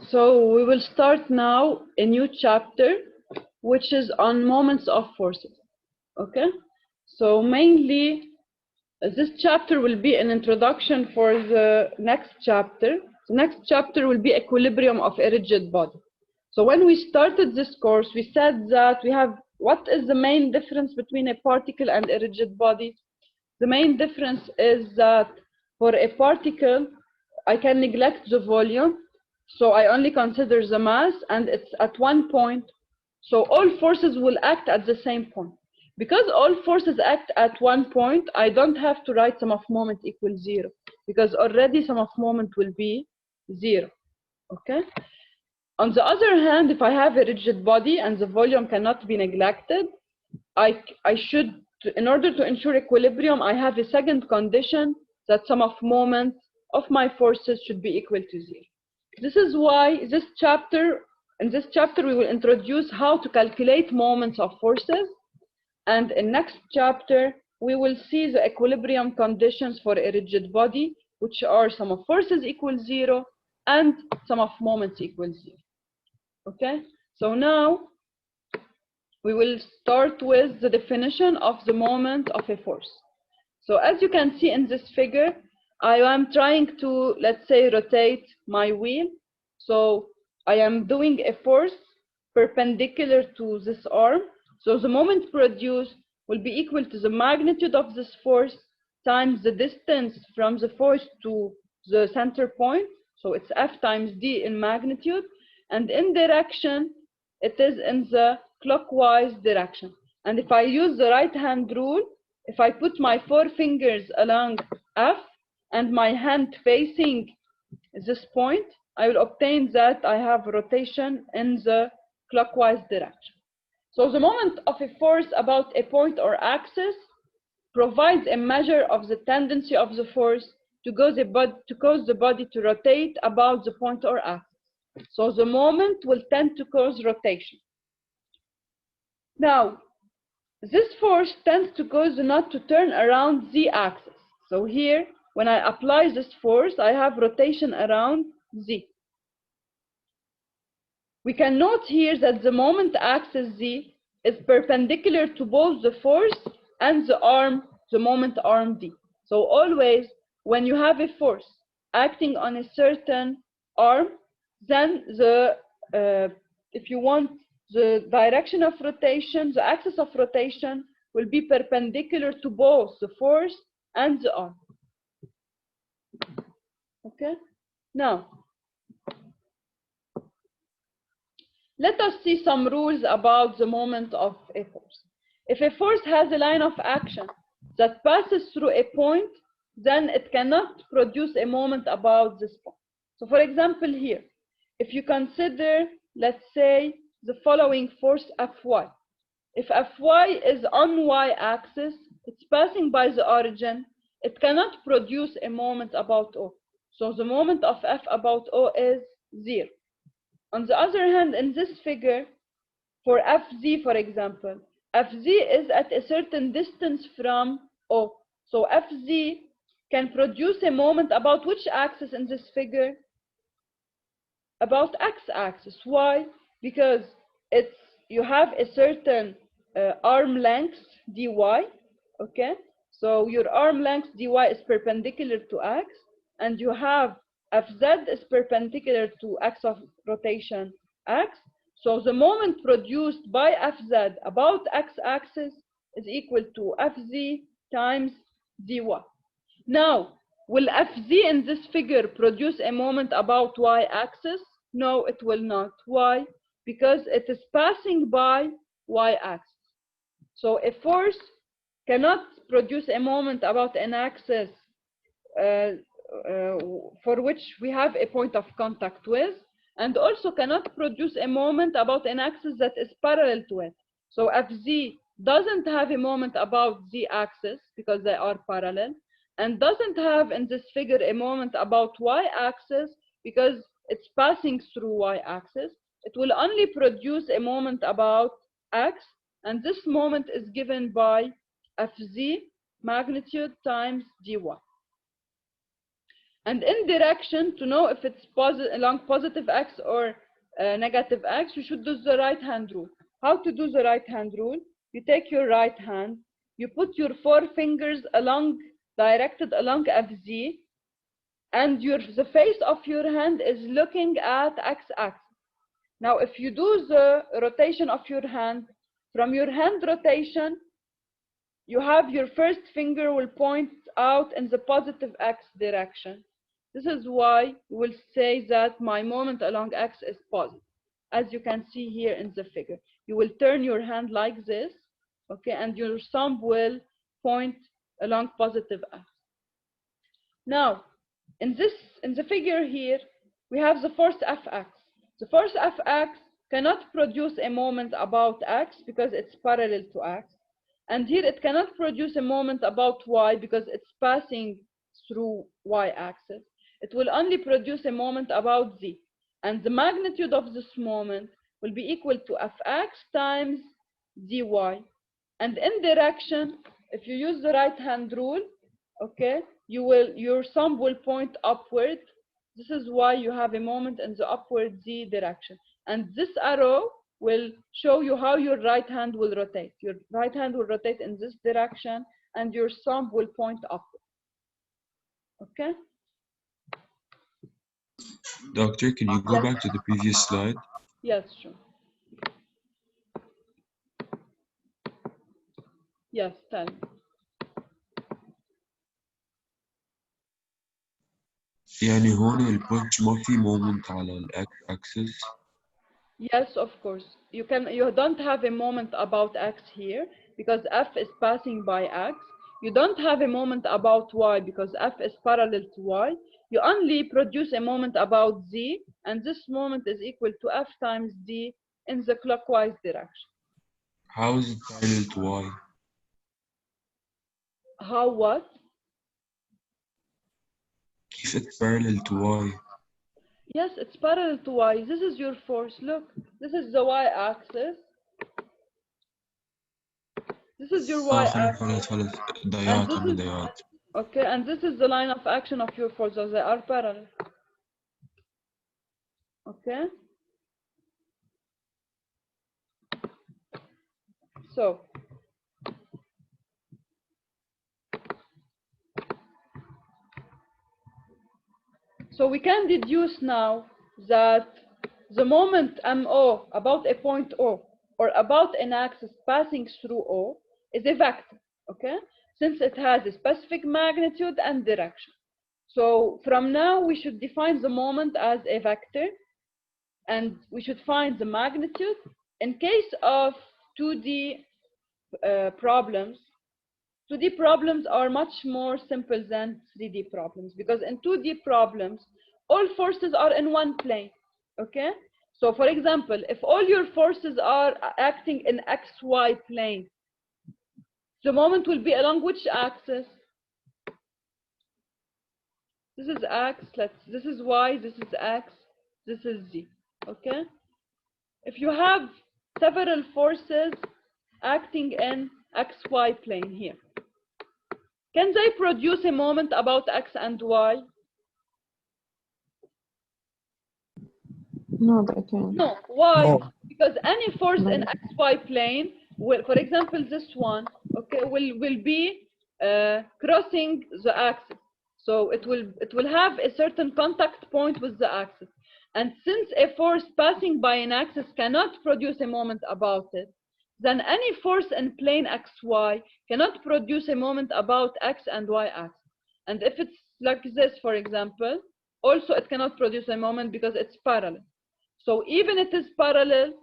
So we will start now a new chapter, which is on moments of forces. Okay? So mainly, this chapter will be an introduction for the next chapter. The next chapter will be equilibrium of a rigid body. So when we started this course, we said that we have, what is the main difference between a particle and a rigid body? The main difference is that for a particle, I can neglect the volume, so I only consider the mass, and it's at one point, so all forces will act at the same point. Because all forces act at one point, I don't have to write sum of moment equals 0, because already sum of moment will be 0, okay? On the other hand, if I have a rigid body and the volume cannot be neglected, I should, in order to ensure equilibrium, I have a second condition that sum of moments of my forces should be equal to 0. This is why in this chapter we will introduce how to calculate moments of forces, and in next chapter we will see the equilibrium conditions for a rigid body, which are sum of forces equals 0 and sum of moments equals 0. Okay, so now we will start with the definition of the moment of a force. So as you can see in this figure, I am trying to, let's say, rotate my wheel. So I am doing a force perpendicular to this arm. So the moment produced will be equal to the magnitude of this force times the distance from the force to the center point. So it's F times D in magnitude. And in direction, it is in the clockwise direction. And if I use the right hand rule, if I put my 4 fingers along F and my hand facing this point, I will obtain that I have rotation in the clockwise direction. So the moment of a force about a point or axis provides a measure of the tendency of the force to cause the body to rotate about the point or axis. So the moment will tend to cause rotation. Now, this force tends to cause the knot to turn around Z axis. So here, when I apply this force, I have rotation around Z. We can note here that the moment axis Z is perpendicular to both the force and the moment arm D. So always, when you have a force acting on a certain arm, then if you want the direction of rotation, the axis of rotation will be perpendicular to both the force and the arm. Okay? Now, let us see some rules about the moment of a force. If a force has a line of action that passes through a point, then it cannot produce a moment about this point. So for example here, if you consider, let's say, the following force Fy. If Fy is on y-axis, it's passing by the origin, it cannot produce a moment about O. So the moment of F about O is 0. On the other hand, in this figure, for Fz, for example, Fz is at a certain distance from O. So Fz can produce a moment about which axis in this figure? About x-axis. Why? Because you have a certain arm length dy, okay? So your arm length dy is perpendicular to x, and you have Fz is perpendicular to x of rotation x. So the moment produced by Fz about x-axis is equal to Fz times dy. Now, will Fz in this figure produce a moment about y-axis? No, it will not. Why? Because it is passing by y-axis. So a force cannot produce a moment about an axis for which we have a point of contact with, and also cannot produce a moment about an axis that is parallel to it. So Fz doesn't have a moment about z-axis because they are parallel, and doesn't have in this figure a moment about y-axis because it's passing through y-axis. It will only produce a moment about x, and this moment is given by Fz magnitude times dy. And in direction, to know if it's along positive x or negative x, you should do the right hand rule. How to do the right hand rule? You take your right hand, you put your 4 fingers directed along FZ, and the face of your hand is looking at x-axis. Now, if you do the rotation of your hand, from your hand rotation, you have your first finger will point out in the positive x direction. This is why you will say that my moment along x is positive. As you can see here in the figure, you will turn your hand like this, okay, and your thumb will point along positive x. Now, in the figure here, we have the force Fx. The force Fx cannot produce a moment about x because it's parallel to x. And here it cannot produce a moment about y because it's passing through y-axis. It will only produce a moment about z. And the magnitude of this moment will be equal to Fx times dy. And in direction, if you use the right-hand rule, okay, your thumb will point upward. This is why you have a moment in the upward z direction. And this arrow will show you how your right hand will rotate. Your right hand will rotate in this direction, and your thumb will point upward. Okay? Doctor, can you go back to the previous slide? Yes, sure. Yes, tell me. يعني هون البنش ما في مومنت على الأكسس. Yes, of course. You don't have a moment about x here because f is passing by x. You don't have a moment about y because f is parallel to y. You only produce a moment about z, and this moment is equal to f times d in the clockwise direction. How is it parallel to y? How what? كيف it's parallel to y? Yes, it's parallel to y. This is your force. Look, this is the y-axis. This is your y-axis. خلاص ضيعت أنا ضيعت. Okay, and this is the line of action of your force, so they are parallel. Okay? So we can deduce now that the moment MO about a point O or about an axis passing through O is a vector, okay? Since it has a specific magnitude and direction. So from now we should define the moment as a vector, and we should find the magnitude. In case of 2D problems, 2D problems are much more simple than 3D problems, because in 2D problems, all forces are in one plane, okay? So for example, if all your forces are acting in XY plane, the moment will be along which axis? This is X, this is Y, this is X, this is Z, okay? If you have several forces acting in XY plane here, can they produce a moment about X and Y? No, they can't. No. Why? No. Because any force No. in XY plane will, for example, this one, okay, will be crossing the axis. So it will have a certain contact point with the axis. And since a force passing by an axis cannot produce a moment about it, then any force in plane XY cannot produce a moment about X and Y axis. And if it's like this, for example, also it cannot produce a moment because it's parallel. So even it is parallel,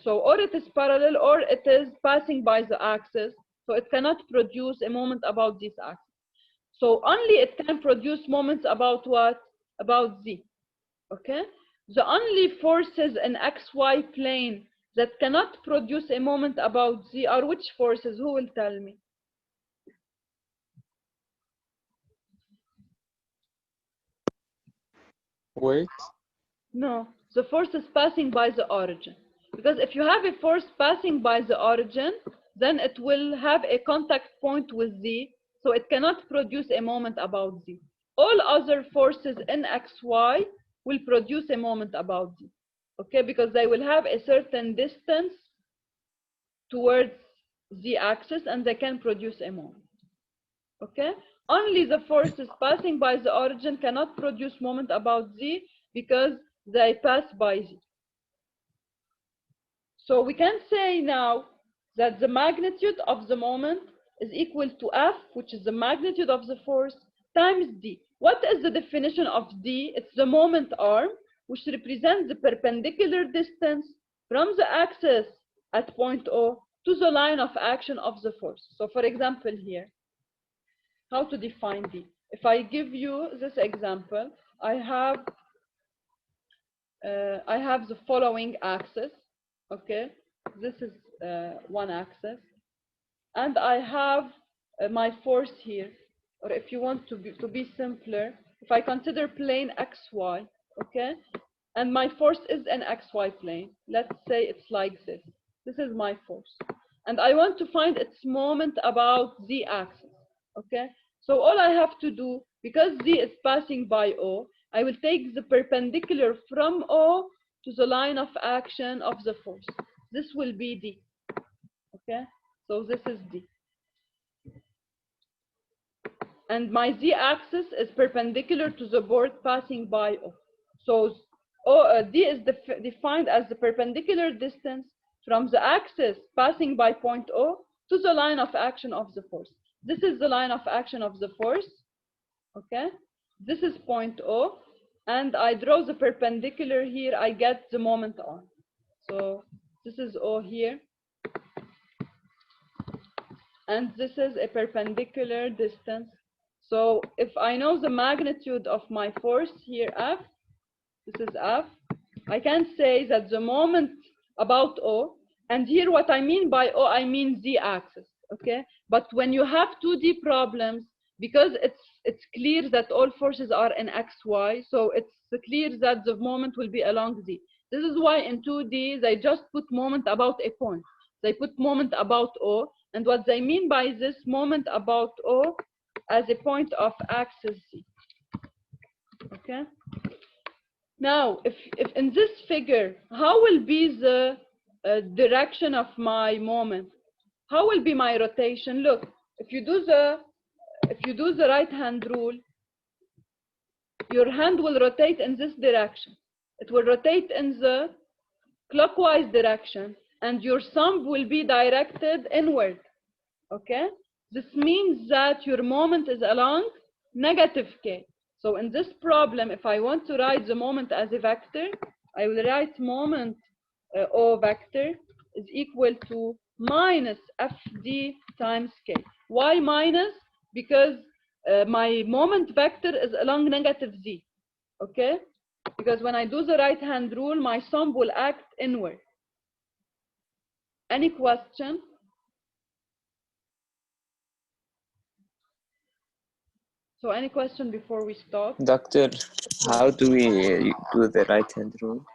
or it is parallel or it is passing by the axis, so it cannot produce a moment about this axis. So only it can produce moments about what? About Z, okay? The only forces in XY plane that cannot produce a moment about Z are which forces? Who will tell me? Wait. No, the force is passing by the origin. Because if you have a force passing by the origin, then it will have a contact point with Z, so it cannot produce a moment about Z. all other forces in xy will produce a moment about z. Okay, because they will have a certain distance towards the axis and they can produce a moment. Okay, only the forces passing by the origin cannot produce moment about z because they pass by z. So we can say now that the magnitude of the moment is equal to F, which is the magnitude of the force, times d. What is the definition of d? It's the moment arm, which represents the perpendicular distance from the axis at point O to the line of action of the force. So for example here, how to define d? If I give you this example, I have the following axis. Okay, this is one axis, and I have my force here. Or if you want to be simpler, if I consider plane xy, okay, and my force is an xy plane, let's say it's like this. This is my force, and I want to find its moment about z axis. Okay, so all I have to do, because z is passing by O, I will take the perpendicular from O to the line of action of the force. This will be d. Okay, so this is d. And my z-axis is perpendicular to the board passing by O. So d is defined as the perpendicular distance from the axis passing by point O to the line of action of the force. This is the line of action of the force. Okay, this is point O, and I draw the perpendicular here, I get the moment on. So this is O here, and this is a perpendicular distance. So if I know the magnitude of my force here, F, this is F, I can say that the moment about O, and here what I mean by O, I mean z-axis, okay? But when you have 2D problems, because it's clear that all forces are in xy, so it's clear that the moment will be along z. This is why in 2D they just put moment about a point. They put moment about O, and what they mean by this moment about O as a point of axis z. Okay. Now, if in this figure, how will be the direction of my moment? How will be my rotation? Look, if you do the right hand rule, your hand will rotate in this direction. It will rotate in the clockwise direction, and your thumb will be directed inward. Okay? This means that your moment is along negative k. So in this problem, if I want to write the moment as a vector, I will write moment O vector is equal to minus fd times k. Why minus? Because my moment vector is along negative z. Okay? Because when I do the right hand rule, my thumb will act inward. Any question? So any question before we start? Doctor, how do we do the right hand rule?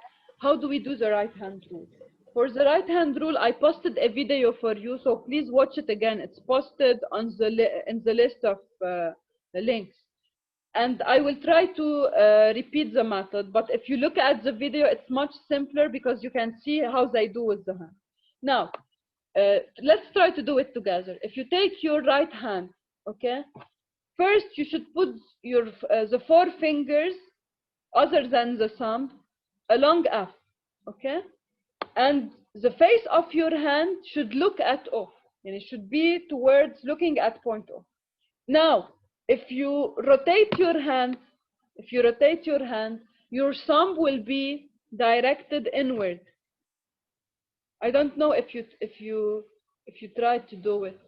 How do we do the right hand rule? For the right hand rule, I posted a video for you, so please watch it again. It's posted on in the list of the links. And I will try to repeat the method, but if you look at the video, it's much simpler because you can see how they do with the hand. Now, let's try to do it together. If you take your right hand, okay, first you should put your the 4 fingers, other than the thumb, along F, okay? And the face of your hand should look at O, and it should be towards looking at point O. Now, if you rotate your hand, your thumb will be directed inward. I don't know if you try to do it,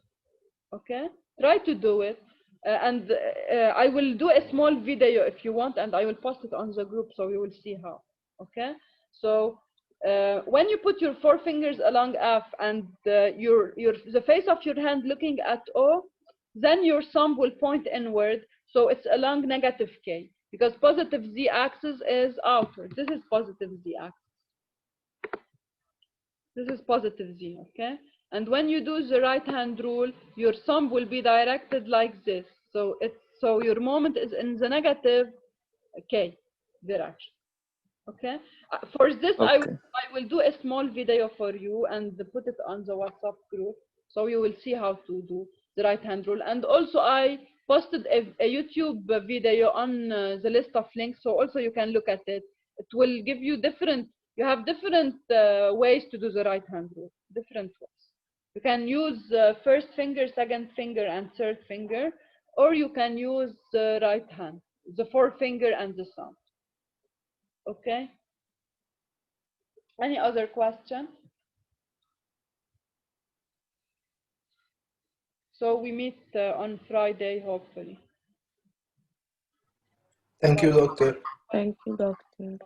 okay? Try to do it, and I will do a small video if you want, and I will post it on the group so you will see how, okay? So when you put your 4 fingers along F and the face of your hand looking at O, then your thumb will point inward, so it's along negative k, because positive z-axis is outward. This is positive z-axis. This is positive z, okay? And when you do the right hand rule, your thumb will be directed like this. So it's So your moment is in the negative K direction. Okay. For this, Okay. I will do a small video for you and put it on the WhatsApp group, so you will see how to do the right hand rule. And also, I posted a YouTube video on the list of links, so also you can look at it. It will give you different. You have different ways to do the right hand rule. Different ways. You can use first finger, second finger, and third finger, or you can use the right hand, the forefinger and the thumb. Okay. Any other question? So we meet on Friday, hopefully. Thank you, doctor. Thank you, doctor.